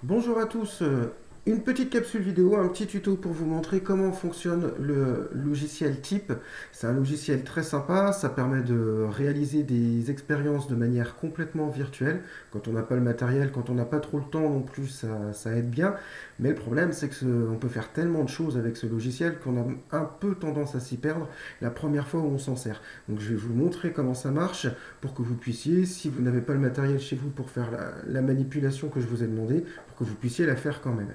Bonjour à tous, une petite capsule vidéo, un petit tuto pour vous montrer comment fonctionne le logiciel Type. C'est un logiciel très sympa, ça permet de réaliser des expériences de manière complètement virtuelle. Quand on n'a pas le matériel, quand on n'a pas trop le temps non plus, ça aide bien. Mais le problème, c'est qu'on peut faire tellement de choses avec ce logiciel qu'on a un peu tendance à s'y perdre la première fois où on s'en sert. Donc je vais vous montrer comment ça marche pour que vous puissiez, si vous n'avez pas le matériel chez vous pour faire la manipulation que je vous ai demandé, pour que vous puissiez la faire quand même.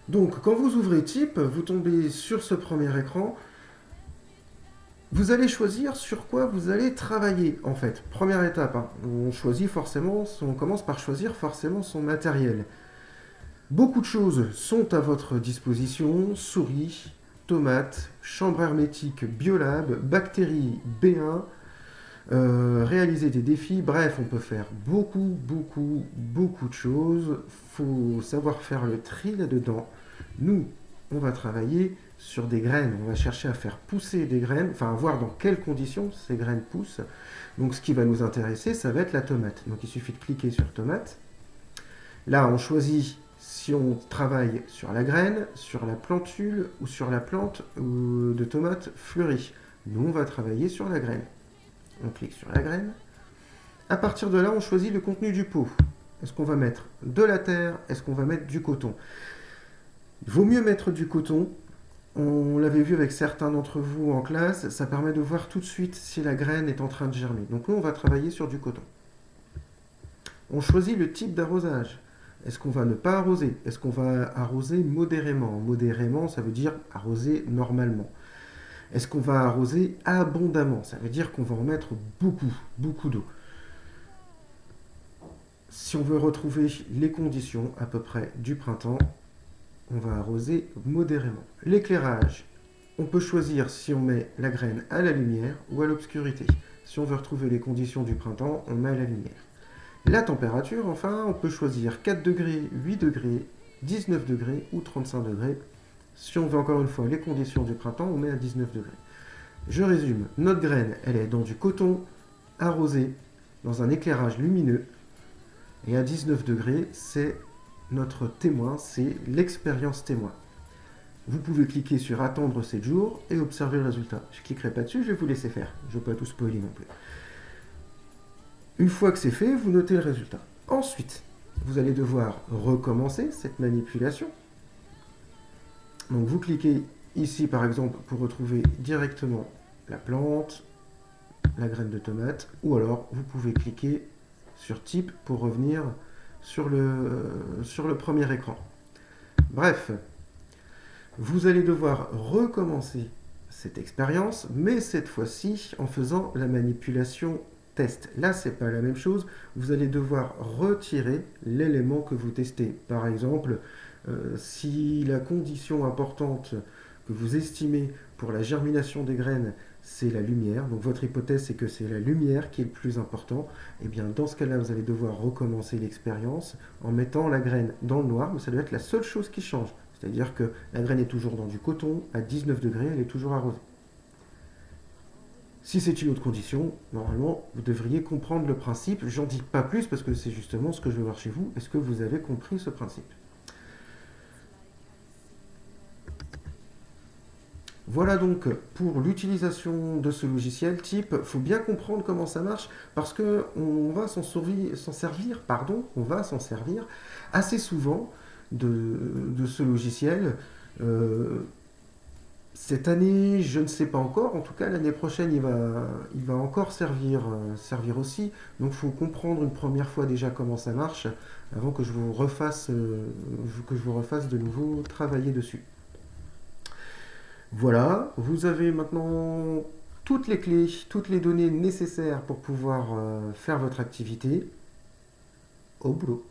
Donc, quand vous ouvrez Type, vous tombez sur ce premier écran. Vous allez choisir sur quoi vous allez travailler, en fait. Première étape, hein. On commence par choisir forcément son matériel. Beaucoup de choses sont à votre disposition. Souris, tomates, chambre hermétique Biolab, bactéries B1, réaliser des défis. Bref, on peut faire beaucoup de choses. Faut savoir faire le tri là-dedans. Nous, on va travailler sur des graines. On va chercher à faire pousser des graines, enfin à voir dans quelles conditions ces graines poussent. Donc ce qui va nous intéresser, ça va être la tomate. Donc il suffit de cliquer sur tomate. Là, on choisit si on travaille sur la graine, sur la plantule ou sur la plante de tomate fleurie. Nous, on va travailler sur la graine. On clique sur la graine. À partir de là, on choisit le contenu du pot. Est-ce qu'on va mettre de la terre? Est-ce qu'on va mettre du coton? Il vaut mieux mettre du coton. On l'avait vu avec certains d'entre vous en classe, ça permet de voir tout de suite si la graine est en train de germer. Donc nous, on va travailler sur du coton. On choisit le type d'arrosage. Est-ce qu'on va ne pas arroser? Est-ce qu'on va arroser modérément? Modérément, ça veut dire arroser normalement. Est-ce qu'on va arroser abondamment? Ça veut dire qu'on va en mettre beaucoup d'eau. Si on veut retrouver les conditions à peu près du printemps, on va arroser modérément. L'éclairage, on peut choisir si on met la graine à la lumière ou à l'obscurité. Si on veut retrouver les conditions du printemps, on met à la lumière. La température, enfin, on peut choisir 4 degrés, 8 degrés, 19 degrés ou 35 degrés. Si on veut encore une fois les conditions du printemps, on met à 19 degrés. Je résume, notre graine, elle est dans du coton arrosé, dans un éclairage lumineux, et à 19 degrés, c'est notre témoin, c'est l'expérience témoin. Vous pouvez cliquer sur attendre 7 jours et observer le résultat. Je ne cliquerai pas dessus, je vais vous laisser faire. Je ne veux pas tout spoiler non plus. Une fois que c'est fait, vous notez le résultat. Ensuite, vous allez devoir recommencer cette manipulation. Donc vous cliquez ici par exemple pour retrouver directement la plante, la graine de tomate, ou alors vous pouvez cliquer sur type pour revenir sur le premier écran. Bref, vous allez devoir recommencer cette expérience, mais cette fois-ci en faisant la manipulation test. Là, c'est pas la même chose. Vous allez devoir retirer l'élément que vous testez. Par exemple, si la condition importante que vous estimez pour la germination des graines, c'est la lumière, donc votre hypothèse c'est que c'est la lumière qui est le plus important, et bien dans ce cas-là, vous allez devoir recommencer l'expérience en mettant la graine dans le noir, mais ça doit être la seule chose qui change. C'est-à-dire que la graine est toujours dans du coton, à 19 degrés, elle est toujours arrosée. Si c'est une autre condition, normalement, vous devriez comprendre le principe. J'en dis pas plus parce que c'est justement ce que je veux voir chez vous. Est-ce que vous avez compris ce principe? Voilà donc pour l'utilisation de ce logiciel type. Il faut bien comprendre comment ça marche parce que on va s'en servir assez souvent de ce logiciel. Cette année, je ne sais pas encore. En tout cas, l'année prochaine, il va encore servir aussi. Donc, il faut comprendre une première fois déjà comment ça marche avant que je vous refasse de nouveau travailler dessus. Voilà, vous avez maintenant toutes les clés, toutes les données nécessaires pour pouvoir faire votre activité. Au boulot.